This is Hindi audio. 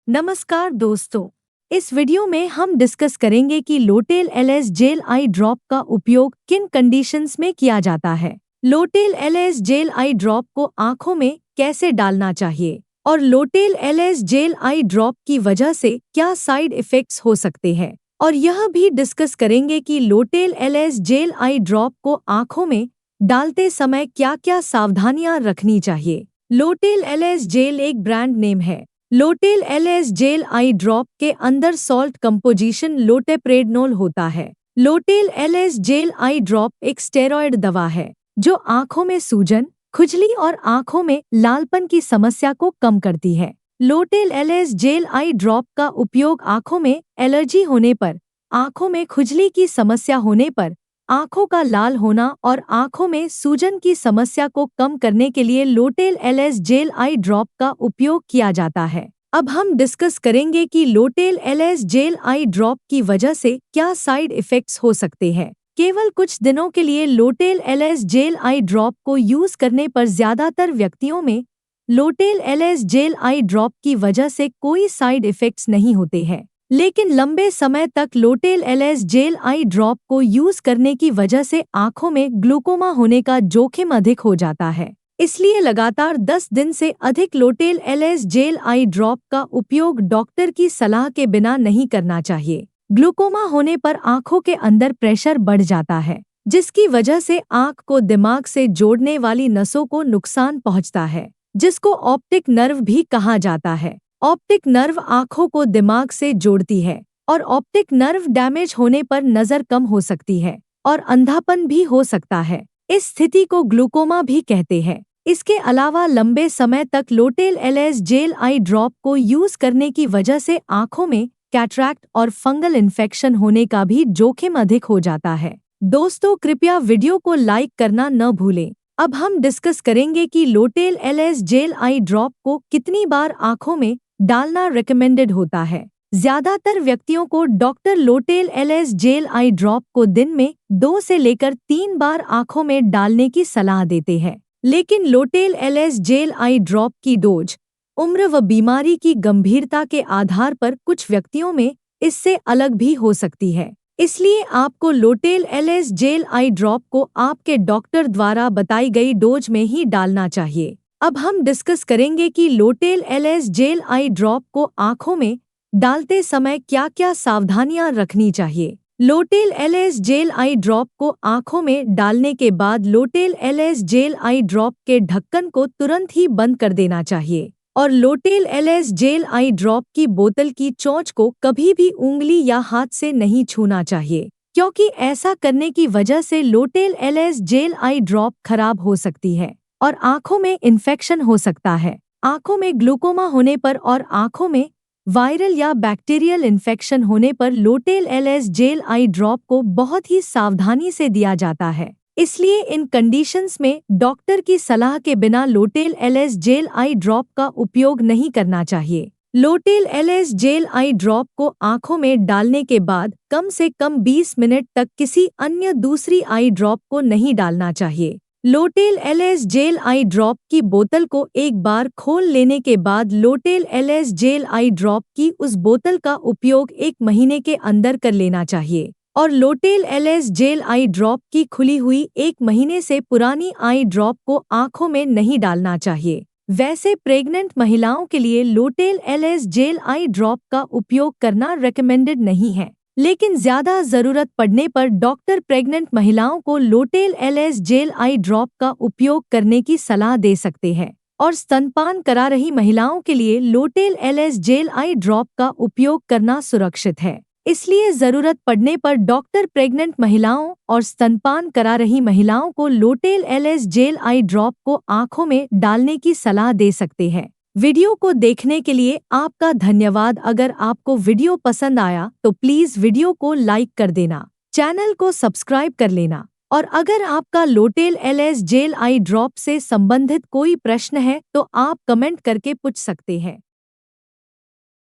नमस्कार दोस्तों, इस वीडियो में हम डिस्कस करेंगे कि लोटेल एलएस जेल आई ड्रॉप का उपयोग किन कंडीशंस में किया जाता है। लोटेल एलएस जेल आई ड्रॉप को आंखों में कैसे डालना चाहिए और लोटेल एलएस जेल आई ड्रॉप की वजह से क्या साइड इफेक्ट्स हो सकते हैं, और यह भी डिस्कस करेंगे कि लोटेल एलएस जेल आई ड्रॉप को आंखों में डालते समय क्या-क्या सावधानियां रखनी चाहिए। लोटेल एलएस जेल एक ब्रांड नेम है। लोटेल एलएस जेल आई ड्रॉप के अंदर सॉल्ट कंपोजिशन लोटेप्रेडनोल होता है। लोटेल एलएस जेल आई ड्रॉप एक स्टेरॉयड दवा है जो आंखों में सूजन, खुजली और आंखों में लालपन की समस्या को कम करती है। लोटेल एलएस जेल आई ड्रॉप का उपयोग आंखों में एलर्जी होने पर, आंखों में खुजली की समस्या होने पर, आंखों का लाल होना और आंखों में सूजन की समस्या को कम करने के लिए लोटेल एलएस जेल आई ड्रॉप का उपयोग किया जाता है। अब हम डिस्कस करेंगे कि लोटेल एलएस जेल आई ड्रॉप की वजह से क्या साइड इफेक्ट्स हो सकते हैं। केवल कुछ दिनों के लिए लोटेल एलएस जेल आई ड्रॉप को यूज करने पर ज्यादातर व्यक्तियों में लोटेल एलएस जेल आई ड्रॉप की वजह से कोई साइड इफेक्ट्स नहीं होते हैं, लेकिन लंबे समय तक लोटेल एलएस जेल आई ड्रॉप को यूज करने की वजह से आंखों में ग्लूकोमा होने का जोखिम अधिक हो जाता है। इसलिए लगातार 10 दिन से अधिक लोटेल एलएस जेल आई ड्रॉप का उपयोग डॉक्टर की सलाह के बिना नहीं करना चाहिए। ग्लूकोमा होने पर आंखों के अंदर प्रेशर बढ़ जाता है, जिसकी वजह से आंख को दिमाग से जोड़ने वाली नसों को नुकसान पहुंचता है, जिसको ऑप्टिक नर्व भी कहा जाता है। ऑप्टिक नर्व आंखों को दिमाग से जोड़ती है और ऑप्टिक नर्व डैमेज होने पर नजर कम हो सकती है और अंधापन भी हो सकता है। इस स्थिति को ग्लूकोमा भी कहते हैं। इसके अलावा लंबे समय तक लोटेल एलएस जेल आई ड्रॉप को यूज करने की वजह से आंखों में कैटरैक्ट और फंगल इन्फेक्शन होने का भी जोखिम अधिक हो जाता है। दोस्तों, कृपया वीडियो को लाइक करना न भूलें। अब हम डिस्कस करेंगे कि लोटेल एलएस जेल आई ड्रॉप को कितनी बार आंखों में डालना रिकमेंडेड होता है। ज्यादातर व्यक्तियों को डॉक्टर लोटेल एलएस जेल आई ड्रॉप को दिन में 2 से लेकर 3 बार आंखों में डालने की सलाह देते हैं, लेकिन लोटेल एलएस जेल आई ड्रॉप की डोज, उम्र व बीमारी की गंभीरता के आधार पर कुछ व्यक्तियों में इससे अलग भी हो सकती है। इसलिए आपको लोटेल एलएस जेल आई ड्रॉप को आपके डॉक्टर द्वारा बताई गई डोज में ही डालना चाहिए। अब हम डिस्कस करेंगे कि लोटेल एलएस जेल आई ड्रॉप को आंखों में डालते समय क्या-क्या सावधानियां रखनी चाहिए। लोटेल एलएस जेल आई ड्रॉप को आंखों में डालने के बाद लोटेल एलएस जेल आई ड्रॉप के ढक्कन को तुरंत ही बंद कर देना चाहिए और लोटेल एलएस जेल आई ड्रॉप की बोतल की चोंच को कभी भी उंगली या हाथ से नहीं छूना चाहिए, क्योंकि ऐसा करने की वजह से लोटेल एलएस जेल आई ड्रॉप खराब हो सकती है और आंखों में इन्फेक्शन हो सकता है। आंखों में ग्लूकोमा होने पर और आंखों में वायरल या बैक्टीरियल इन्फेक्शन होने पर लोटेल एलएस जेल आई ड्रॉप को बहुत ही सावधानी से दिया जाता है। इसलिए इन कंडीशंस में डॉक्टर की सलाह के बिना लोटेल एलएस जेल आई ड्रॉप का उपयोग नहीं करना चाहिए। लोटेल एलएस जेल आई ड्रॉप को आंखों में डालने के बाद कम से कम 20 मिनट तक किसी अन्य दूसरी आई ड्रॉप को नहीं डालना चाहिए। लोटेल एलएस जेल आई ड्रॉप की बोतल को एक बार खोल लेने के बाद लोटेल एलएस जेल आई ड्रॉप की उस बोतल का उपयोग 1 महीने के अंदर कर लेना चाहिए और लोटेल एलएस जेल आई ड्रॉप की खुली हुई 1 महीने से पुरानी आई ड्रॉप को आंखों में नहीं डालना चाहिए। वैसे प्रेग्नेंट महिलाओं के लिए लोटेल एलएस जेल आई ड्रॉप का उपयोग करना रिकमेंडेड नहीं है, लेकिन ज्यादा जरूरत पड़ने पर डॉक्टर प्रेग्नेंट महिलाओं को लोटेल एलएस जेल आई ड्रॉप का उपयोग करने की सलाह दे सकते हैं और स्तनपान करा रही महिलाओं के लिए लोटेल एलएस जेल आई ड्रॉप का उपयोग करना सुरक्षित है। इसलिए जरूरत पड़ने पर डॉक्टर प्रेग्नेंट महिलाओं और स्तनपान करा रही महिलाओं को लोटेल एलएस जेल आई ड्रॉप को आंखों में डालने की सलाह दे सकते हैं। वीडियो को देखने के लिए आपका धन्यवाद। अगर आपको वीडियो पसंद आया तो प्लीज वीडियो को लाइक कर देना, चैनल को सब्सक्राइब कर लेना और अगर आपका लोटेल एलएस जेल आई ड्रॉप से संबंधित कोई प्रश्न है तो आप कमेंट करके पूछ सकते हैं।